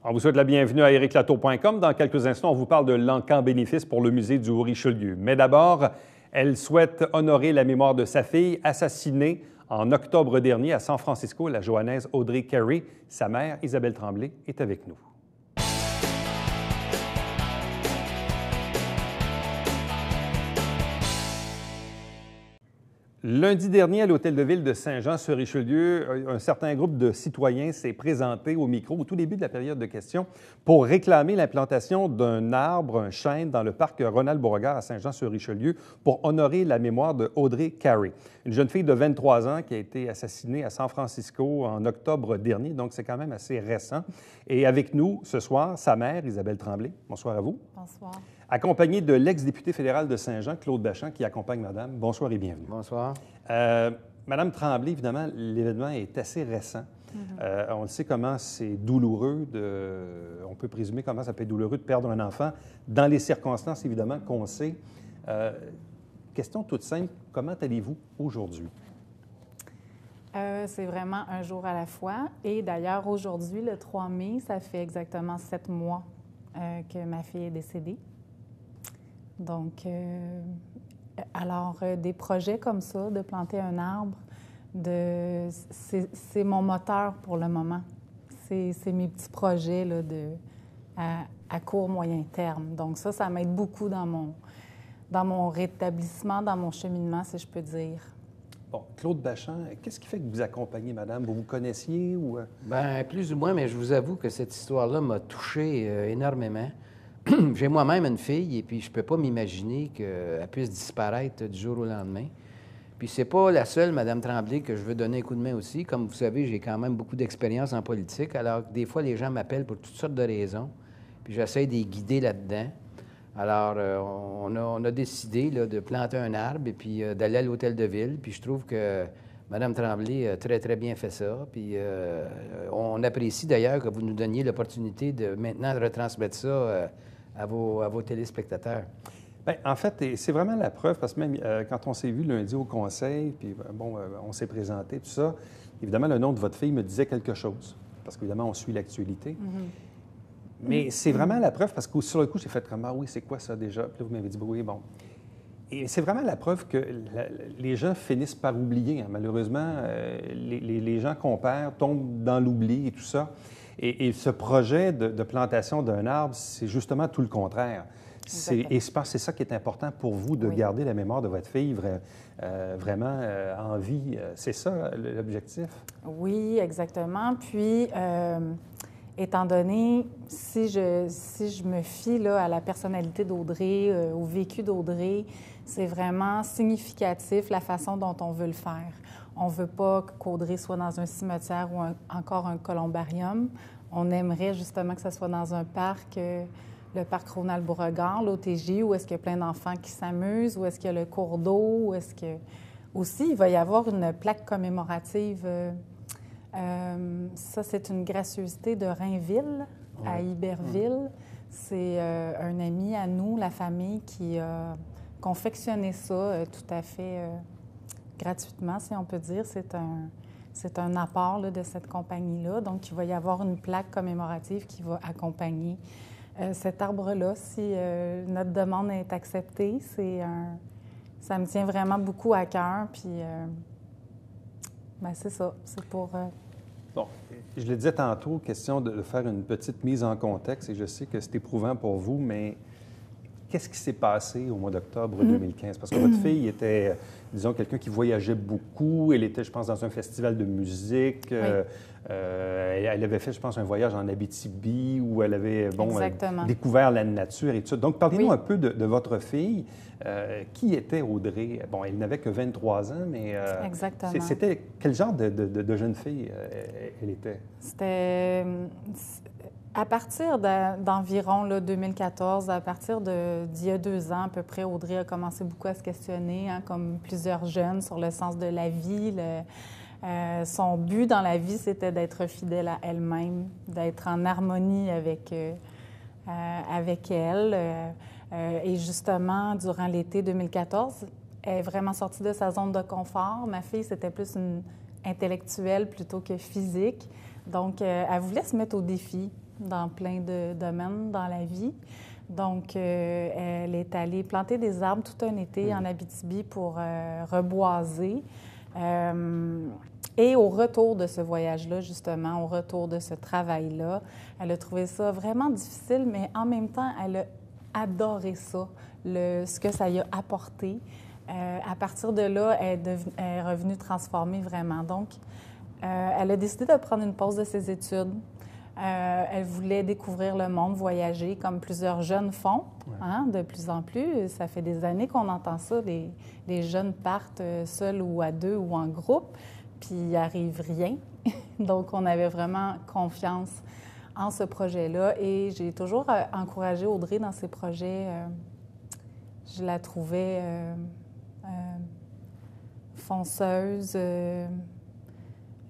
On vous souhaite la bienvenue à ericlateau.com. Dans quelques instants, on vous parle de l'encan bénéfice pour le musée du Haut-Richelieu. Mais d'abord, elle souhaite honorer la mémoire de sa fille assassinée en octobre dernier à San Francisco, la johannaise Audrey Carey. Sa mère, Isabelle Tremblay, est avec nous. Lundi dernier, à l'Hôtel de Ville de Saint-Jean-sur-Richelieu, un certain groupe de citoyens s'est présenté au micro au tout début de la période de questions pour réclamer l'implantation d'un arbre, un chêne, dans le parc Ronald-Beauregard à Saint-Jean-sur-Richelieu pour honorer la mémoire de Audrey Carey, une jeune fille de 23 ans qui a été assassinée à San Francisco en octobre dernier, donc c'est quand même assez récent. Et avec nous ce soir, sa mère, Isabelle Tremblay. Bonsoir à vous. Bonsoir. Accompagnée de l'ex-député fédéral de Saint-Jean, Claude Bachand, qui accompagne madame. Bonsoir et bienvenue. Bonsoir. Madame Tremblay, évidemment, l'événement est assez récent. On le sait comment c'est douloureux on peut présumer comment ça peut être douloureux de perdre un enfant dans les circonstances, évidemment, qu'on sait. Question toute simple, comment allez-vous aujourd'hui? C'est vraiment un jour à la fois. Et d'ailleurs, aujourd'hui, le 3 mai, ça fait exactement 7 mois que ma fille est décédée. Donc, des projets comme ça, de planter un arbre, c'est mon moteur pour le moment. C'est mes petits projets là, à court, moyen terme. Donc ça m'aide beaucoup dans mon rétablissement, dans mon cheminement, si je peux dire. Bon, Claude Bachand, qu'est-ce qui fait que vous accompagnez madame? Vous connaissiez ou... Bien, plus ou moins, mais je vous avoue que cette histoire-là m'a touché énormément. J'ai moi-même une fille et puis je ne peux pas m'imaginer qu'elle puisse disparaître du jour au lendemain. Puis c'est pas la seule, Mme Tremblay, que je veux donner un coup de main aussi. Comme vous savez, j'ai quand même beaucoup d'expérience en politique, alors que des fois, les gens m'appellent pour toutes sortes de raisons. Puis j'essaie de les guider là-dedans. Alors, on a décidé là, de planter un arbre et puis d'aller à l'Hôtel de Ville. Puis je trouve que Mme Tremblay a très, très bien fait ça. Puis on apprécie d'ailleurs que vous nous donniez l'opportunité de maintenant retransmettre ça à vos téléspectateurs. Bien, en fait, c'est vraiment la preuve, parce que même quand on s'est vu lundi au conseil, puis bon, on s'est présenté, tout ça, évidemment, le nom de votre fille me disait quelque chose, parce qu'évidemment, on suit l'actualité. Mais c'est vraiment la preuve, parce que sur le coup, j'ai fait comme « Ah oui, c'est quoi ça déjà? » Puis là, vous m'avez dit « Oui, bon. » Et c'est vraiment la preuve que les gens finissent par oublier. Hein. Malheureusement, les gens qu'on perd tombent dans l'oubli et tout ça. Et ce projet de plantation d'un arbre, c'est justement tout le contraire. Et je pense que c'est ça qui est important pour vous, de garder la mémoire de votre fille vraiment en vie. C'est ça l'objectif? Oui, exactement. Puis, étant donné, si je me fie là, à la personnalité d'Audrey, au vécu d'Audrey, c'est vraiment significatif la façon dont on veut le faire. On ne veut pas qu'Audrey soit dans un cimetière ou encore un columbarium. On aimerait justement que ce soit dans un parc, le parc Ronald-Beauregard, l'OTJ, où est-ce qu'il y a plein d'enfants qui s'amusent, où est-ce qu'il y a le cours d'eau, où est-ce que... Aussi, il va y avoir une plaque commémorative. Ça, c'est une gracieuseté de Rainville, à Iberville. C'est un ami à nous, la famille, qui a confectionné ça tout à fait gratuitement, si on peut dire. C'est un apport là, de cette compagnie-là. Donc, il va y avoir une plaque commémorative qui va accompagner cet arbre-là. Si notre demande est acceptée, ça me tient vraiment beaucoup à cœur. Puis, c'est ça. C'est pour... Bon, je le disais tantôt, question de faire une petite mise en contexte, et je sais que c'est éprouvant pour vous, mais qu'est-ce qui s'est passé au mois d'octobre 2015? Parce que votre fille était, disons, quelqu'un qui voyageait beaucoup. Elle était, je pense, dans un festival de musique. Elle avait fait, je pense, un voyage en Abitibi où elle avait, découvert la nature et tout ça. Donc, parlez-nous un peu de votre fille. Qui était Audrey? Bon, elle n'avait que 23 ans, mais c'était quel genre de jeune fille elle était? C'était... À partir d'environ 2014, à partir d'il y a 2 ans à peu près, Audrey a commencé beaucoup à se questionner, hein, comme plusieurs jeunes, sur le sens de la vie. Son but dans la vie, c'était d'être fidèle à elle-même, d'être en harmonie avec elle. Et justement, durant l'été 2014, elle est vraiment sortie de sa zone de confort. Ma fille, c'était plus une intellectuelle plutôt que physique. Donc, elle voulait se mettre au défi. dans plein de domaines dans la vie. Donc, elle est allée planter des arbres tout un été en Abitibi pour reboiser. Et au retour de ce voyage-là, justement, au retour de ce travail-là, elle a trouvé ça vraiment difficile, mais en même temps, elle a adoré ça, ce que ça y a apporté. À partir de là, elle est revenue transformée vraiment. Donc, elle a décidé de prendre une pause de ses études. Elle voulait découvrir le monde, voyager, comme plusieurs jeunes font, hein, de plus en plus. Ça fait des années qu'on entend ça. Les jeunes partent seuls ou à deux ou en groupe, puis il n'arrive rien. Donc, on avait vraiment confiance en ce projet-là. Et j'ai toujours encouragé Audrey dans ses projets. Je la trouvais fonceuse.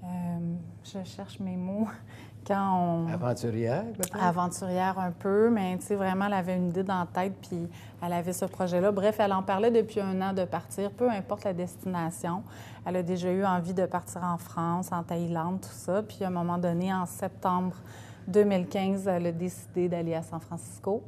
Je cherche mes mots. Aventurière, peut-être? Aventurière un peu, mais tu sais, vraiment, elle avait une idée dans la tête, puis elle avait ce projet-là. Bref, elle en parlait depuis un an de partir, peu importe la destination. Elle a déjà eu envie de partir en France, en Thaïlande, tout ça. Puis à un moment donné, en septembre 2015, elle a décidé d'aller à San Francisco.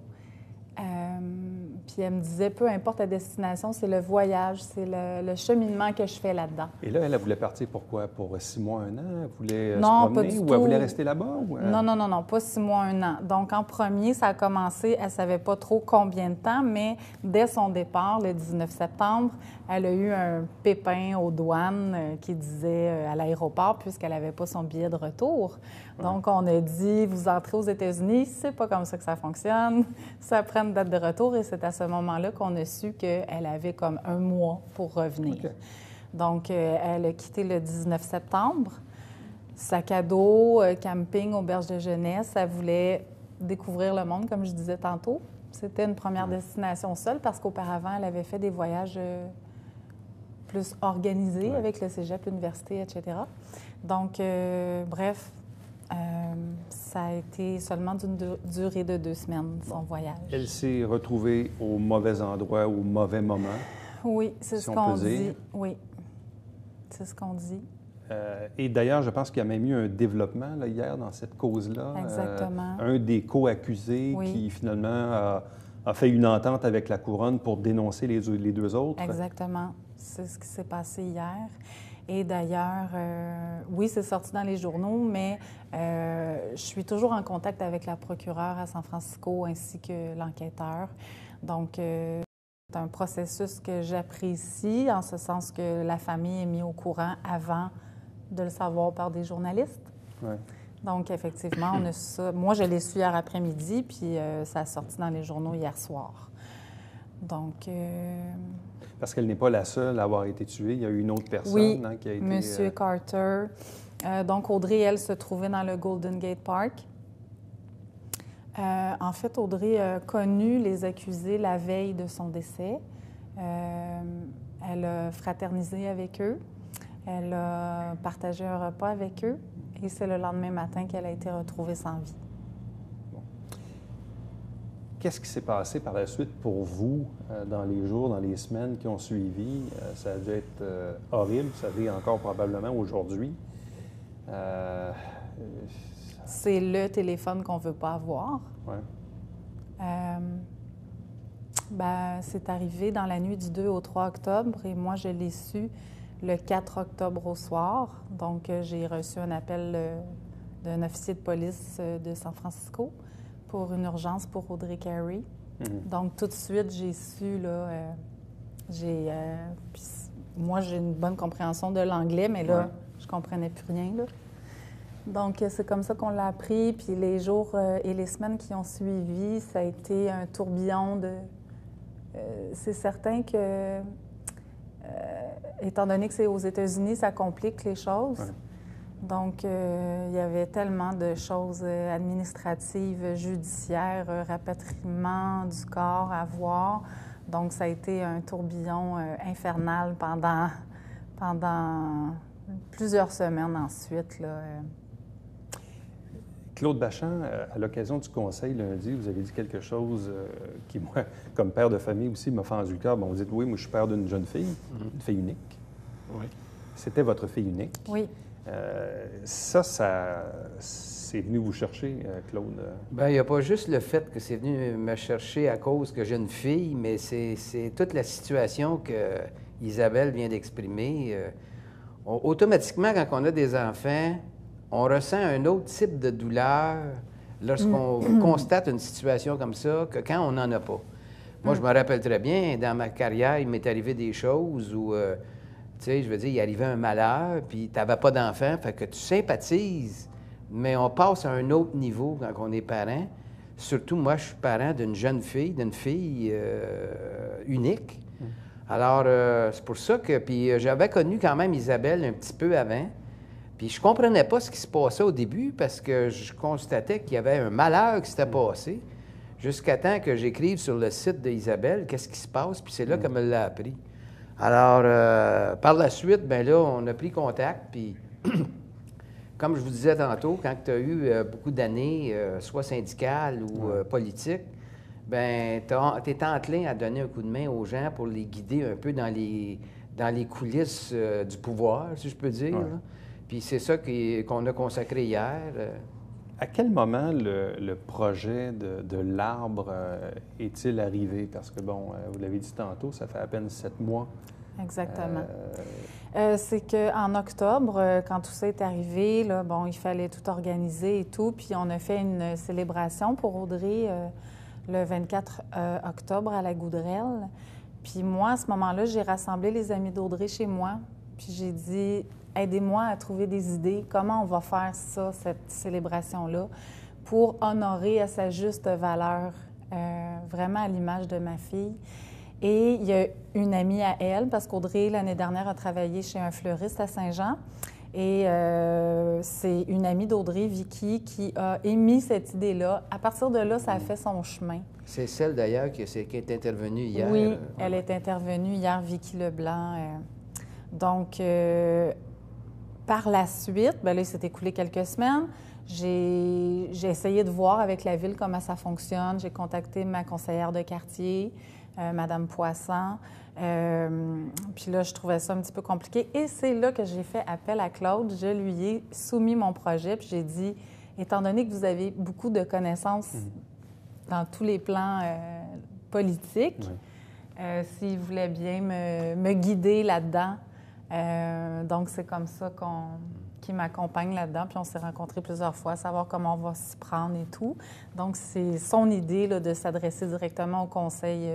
Puis elle me disait, peu importe la destination, c'est le voyage, c'est le cheminement que je fais là-dedans. Et là, elle voulait partir pour quoi? Pour 6 mois, 1 an? Elle voulait non, se promener pas du ou tout. elle voulait rester là-bas? Ou, Non, pas 6 mois, 1 an. Donc, en premier, ça a commencé, elle ne savait pas trop combien de temps, mais dès son départ, le 19 septembre, elle a eu un pépin aux douanes qui disait à l'aéroport, puisqu'elle n'avait pas son billet de retour. Donc, on a dit, vous entrez aux États-Unis, c'est pas comme ça que ça fonctionne. Ça prend une date de retour et c'est à ce moment-là qu'on a su qu'elle avait comme 1 mois pour revenir. Okay. Donc, elle a quitté le 19 septembre. Sac à dos, camping, auberge de jeunesse. Elle voulait découvrir le monde, comme je disais tantôt. C'était une première destination seule parce qu'auparavant, elle avait fait des voyages plus organisés avec le cégep, l'université, etc. Donc, bref, ça a été seulement d'une durée de 2 semaines, son voyage. Elle s'est retrouvée au mauvais endroit, au mauvais moment. Oui, c'est ce qu'on dit. Oui, c'est ce qu'on dit. Et d'ailleurs, je pense qu'il y a même eu un développement là, hier dans cette cause-là. Exactement. Un des co-accusés qui finalement a fait une entente avec la couronne pour dénoncer les 2 autres. Exactement. C'est ce qui s'est passé hier. Et d'ailleurs, oui, c'est sorti dans les journaux, mais je suis toujours en contact avec la procureure à San Francisco ainsi que l'enquêteur. Donc, c'est un processus que j'apprécie en ce sens que la famille est mise au courant avant de le savoir par des journalistes. Ouais. Donc, effectivement, on a ça. Moi, je l'ai su hier après-midi, puis ça a sorti dans les journaux hier soir. Donc... Parce qu'elle n'est pas la seule à avoir été tuée. Il y a eu une autre personne qui a été... M. Carter. Donc, Audrey, elle, se trouvait dans le Golden Gate Park. En fait, Audrey a connu les accusés la veille de son décès. Elle a fraternisé avec eux. Elle a partagé un repas avec eux. Et c'est le lendemain matin qu'elle a été retrouvée sans vie. Qu'est-ce qui s'est passé par la suite pour vous dans les jours, dans les semaines qui ont suivi? Ça a dû être horrible, ça l'est encore probablement aujourd'hui. C'est le téléphone qu'on ne veut pas avoir. Ouais. C'est arrivé dans la nuit du 2 au 3 octobre et moi, je l'ai su le 4 octobre au soir. Donc, j'ai reçu un appel d'un officier de police de San Francisco pour une urgence pour Audrey Carey. Donc, tout de suite, j'ai su, là, moi, j'ai une bonne compréhension de l'anglais, mais là, je comprenais plus rien, là. Donc, c'est comme ça qu'on l'a appris. Puis les jours et les semaines qui ont suivi, ça a été un tourbillon de... c'est certain que, étant donné que c'est aux États-Unis, ça complique les choses. Ouais. Donc, il y avait tellement de choses administratives, judiciaires, rapatriement du corps à voir. Donc, ça a été un tourbillon infernal pendant plusieurs semaines ensuite, là. Claude Bachand, à l'occasion du conseil lundi, vous avez dit quelque chose qui, moi, comme père de famille aussi, m'a fendu le cœur. Bon, vous dites, oui, moi, je suis père d'une jeune fille, une fille unique. Oui. C'était votre fille unique. Oui. C'est c'est venu vous chercher, Claude? Bien, il n'y a pas juste le fait que c'est venu me chercher à cause que j'ai une fille, mais c'est toute la situation que Isabelle vient d'exprimer. Automatiquement, quand on a des enfants, on ressent un autre type de douleur lorsqu'on constate une situation comme ça que quand on n'en a pas. Moi, je me rappelle très bien, dans ma carrière, il m'est arrivé des choses où, tu sais, je veux dire, il arrivait un malheur, puis tu n'avais pas d'enfant, fait que tu sympathises, mais on passe à un autre niveau quand on est parent. Surtout, moi, je suis parent d'une jeune fille, unique. Alors, c'est pour ça que... Puis j'avais connu quand même Isabelle un petit peu avant, puis je comprenais pas ce qui se passait au début parce que je constatais qu'il y avait un malheur qui s'était passé. Jusqu'à temps que j'écrive sur le site d'Isabelle qu'est-ce qui se passe, puis c'est là qu'elle me l'a appris. Alors, par la suite, bien là, on a pris contact, puis comme je vous disais tantôt, quand tu as eu beaucoup d'années, soit syndicales ou politiques, bien, tu es enclin à donner un coup de main aux gens pour les guider un peu dans les coulisses du pouvoir, si je peux dire. Ouais. Là. Puis c'est ça qu'on a consacré hier. À quel moment le projet de l'arbre est-il arrivé? Parce que, bon, vous l'avez dit tantôt, ça fait à peine 7 mois. Exactement. C'est qu'en octobre, quand tout ça est arrivé, là, bon, il fallait tout organiser et tout, puis on a fait une célébration pour Audrey le 24 octobre à la Goudrelle. Puis moi, à ce moment-là, j'ai rassemblé les amis d'Audrey chez moi, puis j'ai dit... Aidez-moi à trouver des idées, comment on va faire ça, cette célébration-là, pour honorer à sa juste valeur, vraiment à l'image de ma fille. Et il y a une amie à elle, parce qu'Audrey, l'année dernière, a travaillé chez un fleuriste à Saint-Jean. Et c'est une amie d'Audrey, Vicky, qui a émis cette idée-là. À partir de là, ça a fait son chemin. C'est celle, d'ailleurs, qui est intervenue hier. Oui, elle est intervenue hier, Vicky Leblanc. Donc... Par la suite, bien là, il s'est écoulé quelques semaines. J'ai essayé de voir avec la ville comment ça fonctionne. J'ai contacté ma conseillère de quartier, Madame Poisson. Puis là, je trouvais ça un petit peu compliqué. Et c'est là que j'ai fait appel à Claude. Je lui ai soumis mon projet. Puis j'ai dit, étant donné que vous avez beaucoup de connaissances dans tous les plans politiques, s'il voulait bien me guider là-dedans. Donc, c'est comme ça qu'il m'accompagne là-dedans. Puis on s'est rencontrés plusieurs fois, savoir comment on va s'y prendre et tout. Donc, c'est son idée là, de s'adresser directement au conseil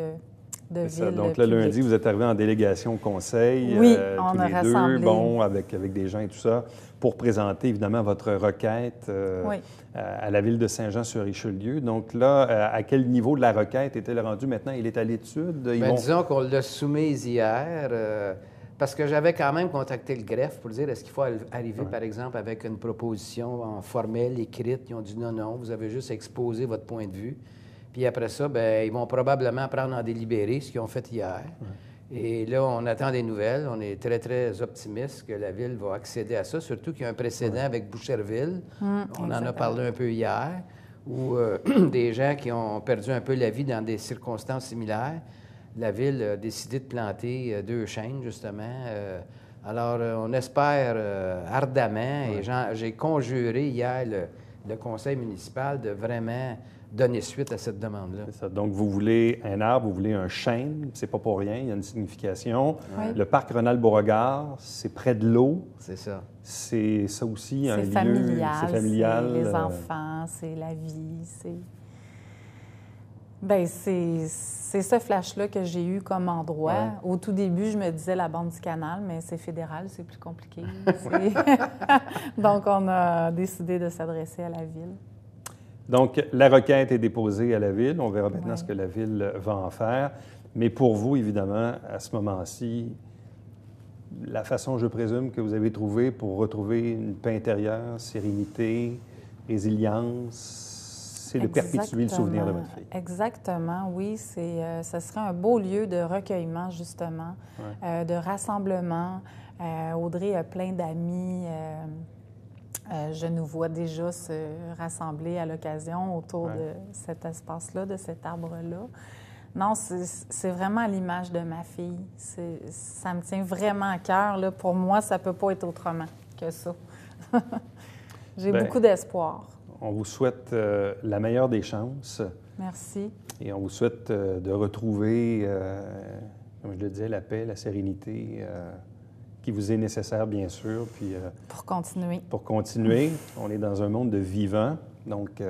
de ville. Donc, le lundi, vous êtes arrivé en délégation au conseil. Oui, on a rassemblé. Bon, avec des gens et tout ça, pour présenter évidemment votre requête à la ville de Saint-Jean-sur-Richelieu. Donc là, à quel niveau de la requête est-elle rendue maintenant? Il est à l'étude? Disons qu'on l'a soumise hier. Parce que j'avais quand même contacté le greffe pour dire est-ce qu'il faut arriver, par exemple, avec une proposition en formelle, écrite. Ils ont dit non, vous avez juste exposé votre point de vue. Puis après ça, bien, ils vont probablement prendre en délibéré ce qu'ils ont fait hier. Et là, on attend des nouvelles. On est très, très optimiste que la Ville va accéder à ça, surtout qu'il y a un précédent avec Boucherville. On en a parlé un peu hier, où des gens qui ont perdu un peu la vie dans des circonstances similaires. La Ville a décidé de planter 2 chênes, justement. Alors, on espère ardemment, et j'ai conjuré hier le conseil municipal de vraiment donner suite à cette demande-là. C'est ça. Donc, vous voulez un arbre, vous voulez un chêne, c'est pas pour rien, il y a une signification. Oui. Le parc Ronald-Beauregard, c'est près de l'eau. C'est ça. C'est ça aussi, un lieu... C'est familial, c'est les enfants, c'est la vie, c'est... Bien, c'est ce flash-là que j'ai eu comme endroit. Ouais. Au tout début, je me disais la bande du canal, mais c'est fédéral, c'est plus compliqué. Donc, on a décidé de s'adresser à la Ville. Donc, la requête est déposée à la Ville. On verra maintenant ce que la Ville va en faire. Mais pour vous, évidemment, à ce moment-ci, la façon, je présume, que vous avez trouvée pour retrouver une paix intérieure, sérénité, résilience, c'est de perpétuer le souvenir de votre fille. Exactement, oui. Ce serait un beau lieu de recueillement, justement, de rassemblement. Audrey a plein d'amis. Je nous vois déjà se rassembler à l'occasion autour de cet espace-là, de cet arbre-là. Non, c'est vraiment à l'image de ma fille. Ça me tient vraiment à cœur. Là. Pour moi, ça ne peut pas être autrement que ça. J'ai beaucoup d'espoir. on vous souhaite la meilleure des chances. Merci. Et on vous souhaite de retrouver, comme je le disais, la paix, la sérénité qui vous est nécessaire, bien sûr. Puis, Pour continuer. pour continuer, on est dans un monde de vivants. Donc,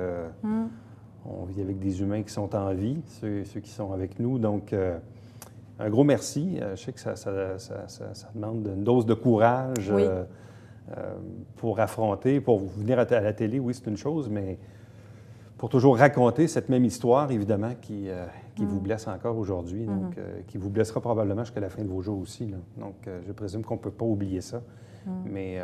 on vit avec des humains qui sont en vie, ceux qui sont avec nous. Donc, un gros merci. Je sais que ça demande une dose de courage Oui. pour affronter, pour venir à la télé, oui, c'est une chose, mais pour toujours raconter cette même histoire, évidemment, qui vous blesse encore aujourd'hui, donc qui vous blessera probablement jusqu'à la fin de vos jours aussi, là. Donc, je présume qu'on ne peut pas oublier ça, mais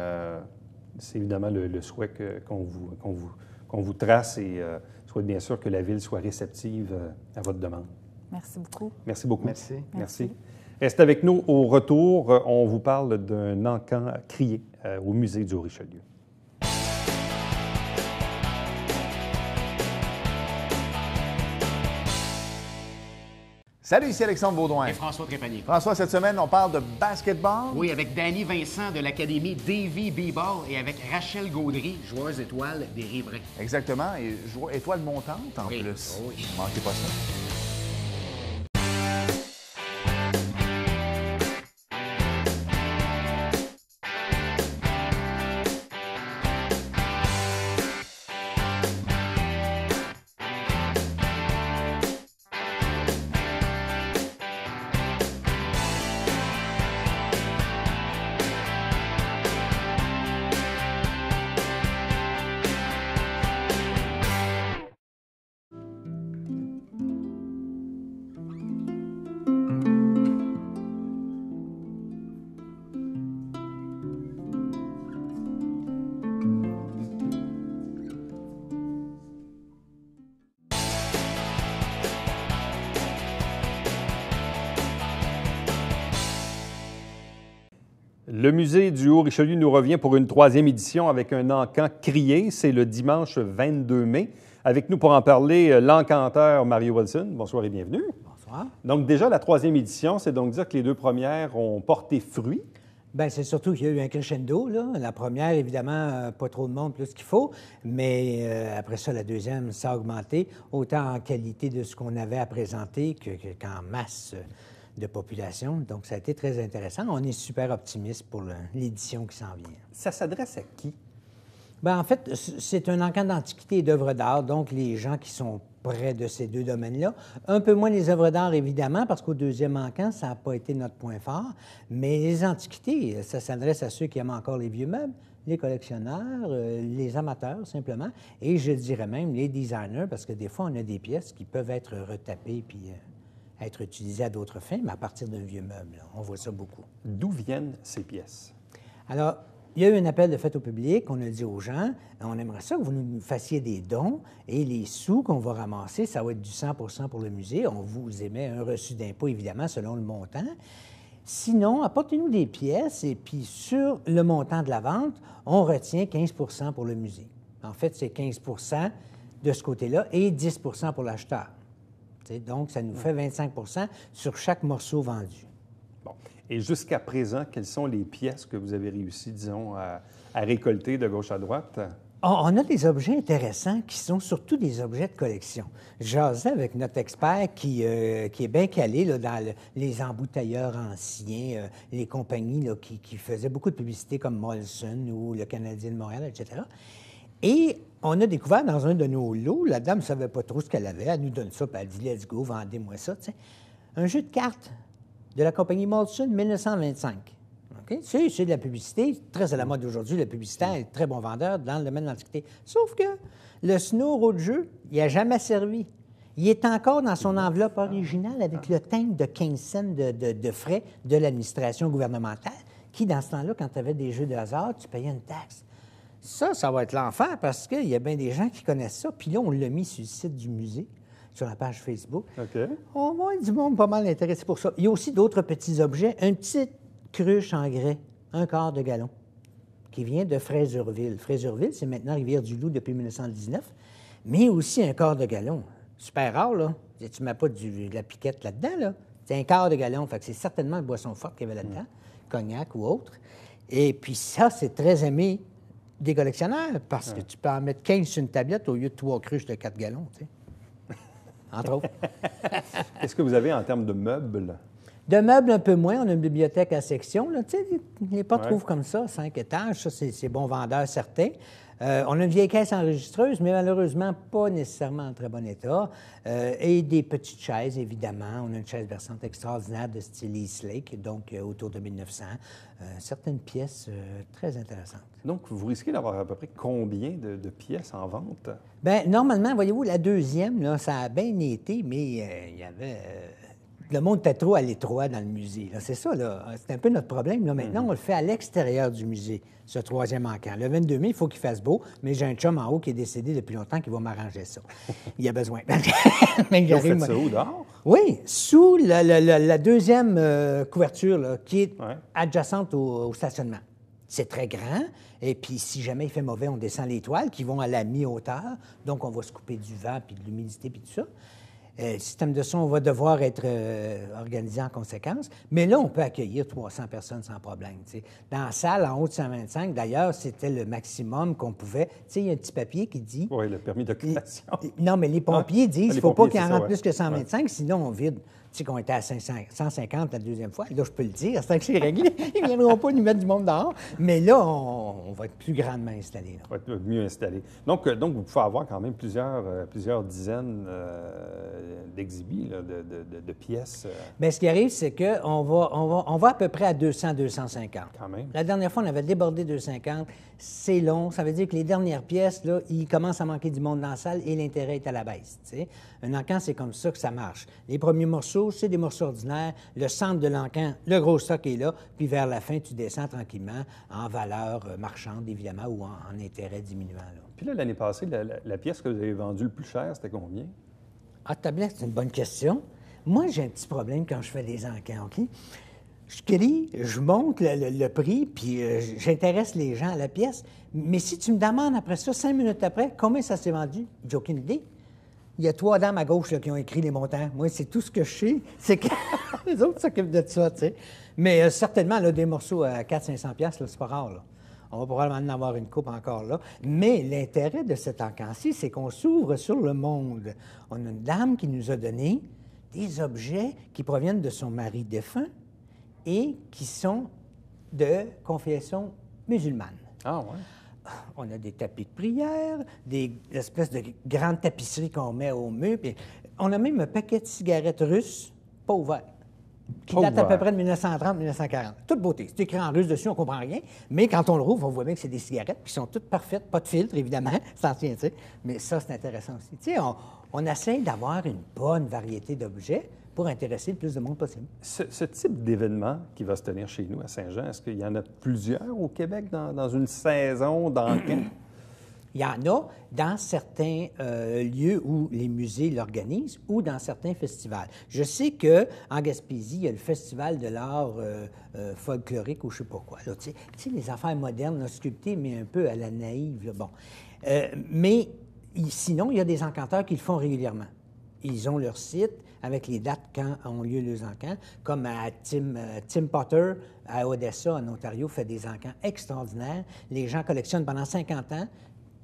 c'est évidemment le souhait qu'on vous trace et souhaite bien sûr que la Ville soit réceptive à votre demande. Merci beaucoup. Merci beaucoup. Merci. Merci. Restez avec nous. Au retour, on vous parle d'un encan crié au Musée du Haut-Richelieu. Salut, ici Alexandre Baudouin. Et François Trépanier. François, cette semaine, on parle de basketball. Oui, avec Danny Vincent de l'Académie Davy B-Ball et avec Rachel Gaudry, joueuse étoile des Riverains. Exactement, et étoile montante en Oui. plus. Oh oui. Manquez pas ça. Le Musée du Haut-Richelieu nous revient pour une 3e édition avec un encan crié. C'est le dimanche 22 mai. Avec nous pour en parler, l'encanteur Mario Wilson. Bonsoir et bienvenue. Bonsoir. Donc déjà, la 3e édition, c'est donc dire que les 2 premières ont porté fruit. Bien, c'est surtout qu'il y a eu un crescendo, là. La première, évidemment, pas trop de monde, plus qu'il faut. Mais après ça, la deuxième, ça a augmenté, autant en qualité de ce qu'on avait à présenter qu'en masse de population. Donc, ça a été très intéressant. On est super optimiste pour l'édition qui s'en vient. Ça s'adresse à qui? Bien, en fait, c'est un encan d'antiquité et d'œuvres d'art, donc les gens qui sont près de ces 2 domaines-là. Un peu moins les œuvres d'art, évidemment, parce qu'au 2e encan, ça n'a pas été notre point fort. Mais les antiquités, ça s'adresse à ceux qui aiment encore les vieux meubles, les collectionneurs, les amateurs, simplement, et je dirais même les designers, parce que des fois, on a des pièces qui peuvent être retapées puis être utilisées à d'autres fins, mais à partir d'un vieux meuble. Là. On voit ça beaucoup. D'où viennent ces pièces? Alors, il y a eu un appel de fait au public. On a dit aux gens, on aimerait ça que vous nous fassiez des dons et les sous qu'on va ramasser, ça va être du 100 pour le musée. On vous émet un reçu d'impôt, évidemment, selon le montant. Sinon, apportez-nous des pièces et puis sur le montant de la vente, on retient 15 pour le musée. En fait, c'est 15 de ce côté-là et 10 pour l'acheteur. Donc, ça nous fait 25 sur chaque morceau vendu. Bon. Et jusqu'à présent, quelles sont les pièces que vous avez réussi, disons, à récolter de gauche à droite? On a des objets intéressants qui sont surtout des objets de collection. Jasais avec notre expert qui est bien calé là, dans les embouteilleurs anciens, les compagnies là, qui faisaient beaucoup de publicité comme Molson ou le Canadien de Montréal, etc. Et on a découvert dans un de nos lots, la dame ne savait pas trop ce qu'elle avait, elle nous donne ça, puis elle dit « Let's go, vendez-moi ça », tu sais. Un jeu de cartes de la compagnie Molson 1925. Okay? C'est de la publicité, très à la mode aujourd'hui, le publicitaire est très bon vendeur dans le domaine de l'antiquité. Sauf que le Snow de jeu, il n'a jamais servi. Il est encore dans son enveloppe originale avec le timbre de 15 cents de frais de l'administration gouvernementale, qui, dans ce temps-là, quand tu avais des jeux de hasard, tu payais une taxe. Ça va être l'enfer parce qu'il y a bien des gens qui connaissent ça. Puis là, on l'a mis sur le site du musée, sur la page Facebook. OK. On voit du monde pas mal intéressé pour ça. Il y a aussi d'autres petits objets. Un petit cruche en grès, 1/4 de gallon, qui vient de Fraserville. Fraserville, c'est maintenant Rivière-du-Loup depuis 1919, mais aussi 1/4 de gallon. Super rare, là. Tu ne mets pas de la piquette là-dedans, là. C'est 1/4 de gallon. Fait que c'est certainement une boisson forte qu'il y avait là-dedans, cognac ou autre. Et puis ça, c'est très aimé des collectionneurs, parce que tu peux en mettre 15 sur une tablette au lieu de 3 cruches de 4 gallons, tu sais. Entre autres. Qu'est-ce que vous avez en termes de meubles? De meubles, un peu moins. On a une bibliothèque à section, là, tu sais, les pas Ouais. trouve comme ça, 5 étages. Ça, c'est bon vendeur, certain. On a une vieille caisse enregistreuse, mais malheureusement pas nécessairement en très bon état. Et des petites chaises, évidemment. On a une chaise versante extraordinaire de style East Lake, donc autour de 1900. Certaines pièces très intéressantes. Donc, vous risquez d'avoir à peu près combien de pièces en vente? Bien, normalement, voyez-vous, la deuxième, là, ça a bien été, mais il y avait... le monde était trop à l'étroit dans le musée. là. C'est ça, là. C'est un peu notre problème. Là. Maintenant, on le fait à l'extérieur du musée, ce troisième encamp. Le 22 mai, il faut qu'il fasse beau, mais j'ai un chum en haut qui est décédé depuis longtemps qui va m'arranger ça. Il y a besoin. Mais Vous j'arrive, faites moi. ça où, dehors? Oui, sous la deuxième couverture, là, qui est Ouais. adjacente au stationnement. C'est très grand. Et puis, si jamais il fait mauvais, on descend les toiles qui vont à la mi-hauteur. Donc, on va se couper du vent, puis de l'humidité, puis tout ça. Le système de son va devoir être organisé en conséquence. Mais là, on peut accueillir 300 personnes sans problème. Tu sais. Dans la salle, en haut de 125, d'ailleurs, c'était le maximum qu'on pouvait. Tu sais, il y a un petit papier qui dit... Oui, le permis d'occupation. Non, mais les pompiers disent qu'il les ne faut pas pompiers, qu'il en c'est rentre ça, plus que ouais. 125, sinon on vide. Tu sais qu'on était à 150 la deuxième fois. Là, je peux le dire, c'est que c'est réglé. Ils ne viendront pas nous mettre du monde dehors. Mais là, on va être plus grandement installé. Va être mieux installé. Donc, vous pouvez avoir quand même plusieurs dizaines d'exhibits, là, de pièces, Bien, ce qui arrive, c'est qu'on va à peu près à 200-250. quand même. La dernière fois, on avait débordé 250. C'est long. Ça veut dire que les dernières pièces, là, il commence à manquer du monde dans la salle et l'intérêt est à la baisse. Tu sais. Un encan, c'est comme ça que ça marche. Les premiers morceaux, c'est des morceaux ordinaires. Le centre de l'encan, le gros stock est là. Puis vers la fin, tu descends tranquillement en valeur marchande, évidemment, ou en intérêt diminuant. Là. Puis là, l'année passée, la pièce que vous avez vendue le plus cher, c'était combien? Ah, tablette, c'est une bonne question. Moi, j'ai un petit problème quand je fais des encans, OK? Je crie, je monte le prix, puis j'intéresse les gens à la pièce. Mais si tu me demandes après ça, 5 minutes après, combien ça s'est vendu, j'ai aucune idée. Il y a 3 dames à gauche là, qui ont écrit les montants. Moi, c'est tout ce que je sais. C'est que les autres s'occupent de ça, tu sais. Mais certainement, là, des morceaux à 400-500$, là, c'est pas rare, là. On va probablement en avoir une coupe encore là. Mais l'intérêt de cet encan-ci, c'est qu'on s'ouvre sur le monde. On a une dame qui nous a donné des objets qui proviennent de son mari défunt et qui sont de confession musulmane. Ah, ouais. On a des tapis de prière, des espèces de grandes tapisseries qu'on met au mur. Puis on a même un paquet de cigarettes russes pas ouvertes, qui Pas date à peu ouvert. près de 1930-1940. Toute beauté. C'est écrit en russe dessus, on comprend rien. Mais quand on le rouvre, on voit bien que c'est des cigarettes, puis sont toutes parfaites, pas de filtre, évidemment. C'est ancien, tu sais. Mais ça, c'est intéressant aussi. Tu sais, on essaie d'avoir une bonne variété d'objets pour intéresser le plus de monde possible. Ce type d'événement qui va se tenir chez nous à Saint-Jean, est-ce qu'il y en a plusieurs au Québec dans une saison d'encan? Il y en a dans certains lieux où les musées l'organisent ou dans certains festivals. Je sais qu'en Gaspésie, il y a le Festival de l'art folklorique ou je ne sais pas quoi. Là, tu sais, les affaires modernes, là, sculptées, mais un peu à la naïve. Là, bon. Mais sinon, il y a des encanteurs qui le font régulièrement. Ils ont leur site avec les dates quand ont lieu les encans, comme à Tim Potter à Odessa, en Ontario, fait des encans extraordinaires. Les gens collectionnent pendant 50 ans.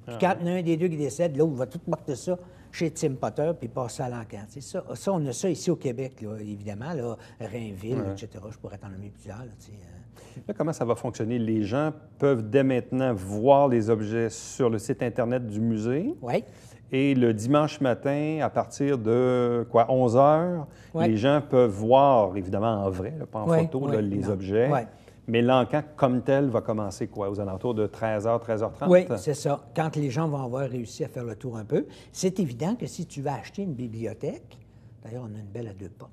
Puis quand il y en a un des deux qui décède, l'autre va tout porter ça chez Tim Potter puis passer à l'encan. Ça, on a ça ici au Québec, là, évidemment, là, Rainville, etc. Je pourrais t'en nommer plusieurs. Là, tu sais. Là, comment ça va fonctionner? Les gens peuvent dès maintenant voir les objets sur le site Internet du musée. Oui. Et le dimanche matin, à partir de 11 heures, Ouais. les gens peuvent voir, évidemment en vrai, là, pas en Ouais, photo, ouais, là, les non. objets. Ouais. Mais l'encan comme tel va commencer aux alentours de 13h, 13h30? Oui, c'est ça. Quand les gens vont avoir réussi à faire le tour un peu, c'est évident que si tu veux acheter une bibliothèque, d'ailleurs, on a une belle à 2 portes.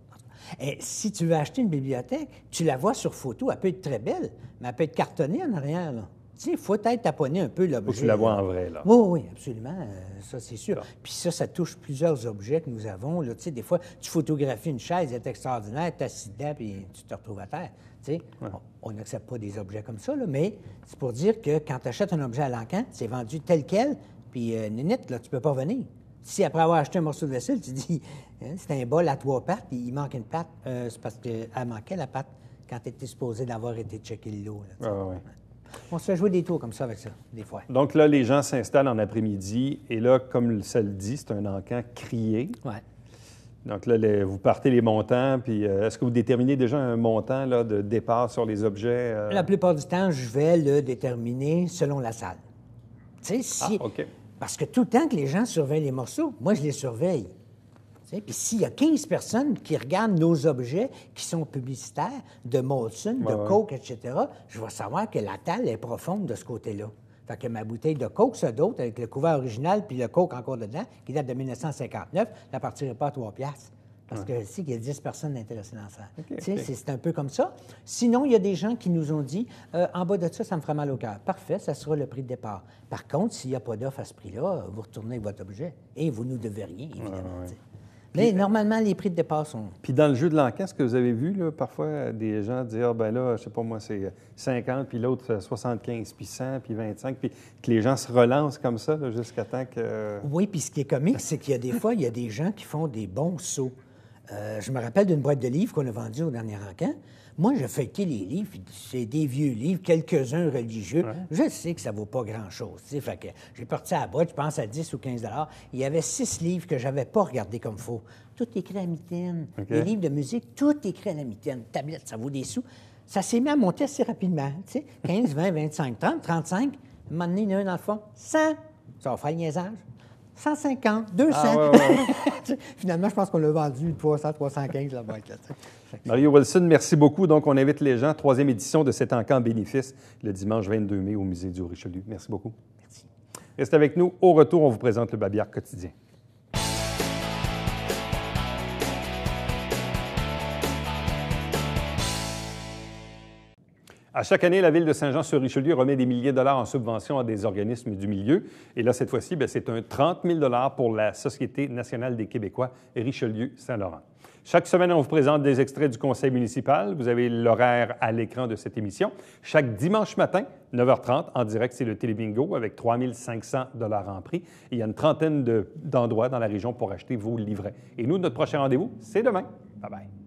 Et si tu veux acheter une bibliothèque, tu la vois sur photo, elle peut être très belle, mais elle peut être cartonnée en arrière, là. Tu sais, il faut être taponner un peu l'objet. Faut que tu la vois là. en vrai, là. Oui, oui, absolument. Ça, c'est sûr. Puis ça touche plusieurs objets que nous avons. Là. Tu sais, des fois, tu photographies une chaise, elle est extraordinaire, tu assis dedans, puis tu te retrouves à terre. Tu sais, on n'accepte pas des objets comme ça, là, mais c'est pour dire que quand tu achètes un objet à l'encan, c'est vendu tel quel, puis nénette, là, tu peux pas venir. Si après avoir acheté un morceau de vaisselle, tu dis, hein, c'est un bol à 3 pattes, puis il manque une patte, c'est parce qu'elle manquait la patte quand tu étais supposé d'avoir été checké le lot. Là, tu sais. Ah, ouais. On se fait jouer des tours comme ça avec ça, des fois. Donc là, les gens s'installent en après-midi et là, comme ça le dit, c'est un encan crié. Ouais. Donc là, vous partez les montants, puis est-ce que vous déterminez déjà un montant là, de départ sur les objets? La plupart du temps, je vais le déterminer selon la salle. Tu sais, si... OK. Parce que tout le temps que les gens surveillent les morceaux, moi, je les surveille. Tu sais, puis s'il y a 15 personnes qui regardent nos objets qui sont publicitaires, de Molson, de Coke, etc., je vais savoir que la table est profonde de ce côté-là. Fait que ma bouteille de Coke, ça d'autre, avec le couvert original puis le Coke encore dedans, qui date de 1959, ne partirait pas à 3 piastres. Parce que je sais qu'il y a 10 personnes intéressées dans ça. OK, Tu sais, OK. c'est un peu comme ça. Sinon, il y a des gens qui nous ont dit en bas de ça me ferait mal au cœur. Parfait, ça sera le prix de départ. Par contre, s'il n'y a pas d'offre à ce prix-là, vous retournez avec votre objet et vous nous devez rien, évidemment. tu sais. Mais normalement, les prix de départ sont... Puis dans le jeu de l'encan, est-ce que vous avez vu là, parfois des gens dire, ah, ben là, je sais pas moi, c'est 50, puis l'autre 75, puis 100, puis 25, puis que les gens se relancent comme ça là, jusqu'à temps que... Oui, puis ce qui est comique, c'est qu'il y a des fois, il y a des gens qui font des bons sauts. Je me rappelle d'une boîte de livres qu'on a vendue au dernier encan. Moi, j'ai feuilleté les livres, puis c'est des vieux livres, quelques-uns religieux. Ouais. Je sais que ça ne vaut pas grand-chose. Fait que j'ai parti à la boîte, je pense à 10 ou 15 $. Il y avait 6 livres que je n'avais pas regardés comme il faut. Tout écrit à la mitaine. Okay. Les livres de musique, tout écrit à la mitaine. Tablette, ça vaut des sous. Ça s'est mis à monter assez rapidement. 15, 20, 25, 30, 35. À un moment donné, il y en a un dans le fond. 100. Ça va faire le niaisage. 150, 200. Ah, ouais. Finalement, je pense qu'on l'a vendu 300, 315, la boîte. Là, Mario Wilson, merci beaucoup. Donc, on invite les gens, 3e édition de cet encan bénéfice, le dimanche 22 mai au Musée du Haut-Richelieu. Merci beaucoup. Merci. Restez avec nous. Au retour, on vous présente le Babillard quotidien. À chaque année, la Ville de Saint-Jean-sur-Richelieu remet des milliers de dollars en subvention à des organismes du milieu. Et là, cette fois-ci, c'est un 30 000 $ pour la Société nationale des Québécois Richelieu-Saint-Laurent. Chaque semaine, on vous présente des extraits du conseil municipal. Vous avez l'horaire à l'écran de cette émission. Chaque dimanche matin, 9h30, en direct, c'est le Télébingo avec 3 500 $ en prix. Et il y a une trentaine d'endroits dans la région pour acheter vos livrets. Et nous, notre prochain rendez-vous, c'est demain. Bye-bye.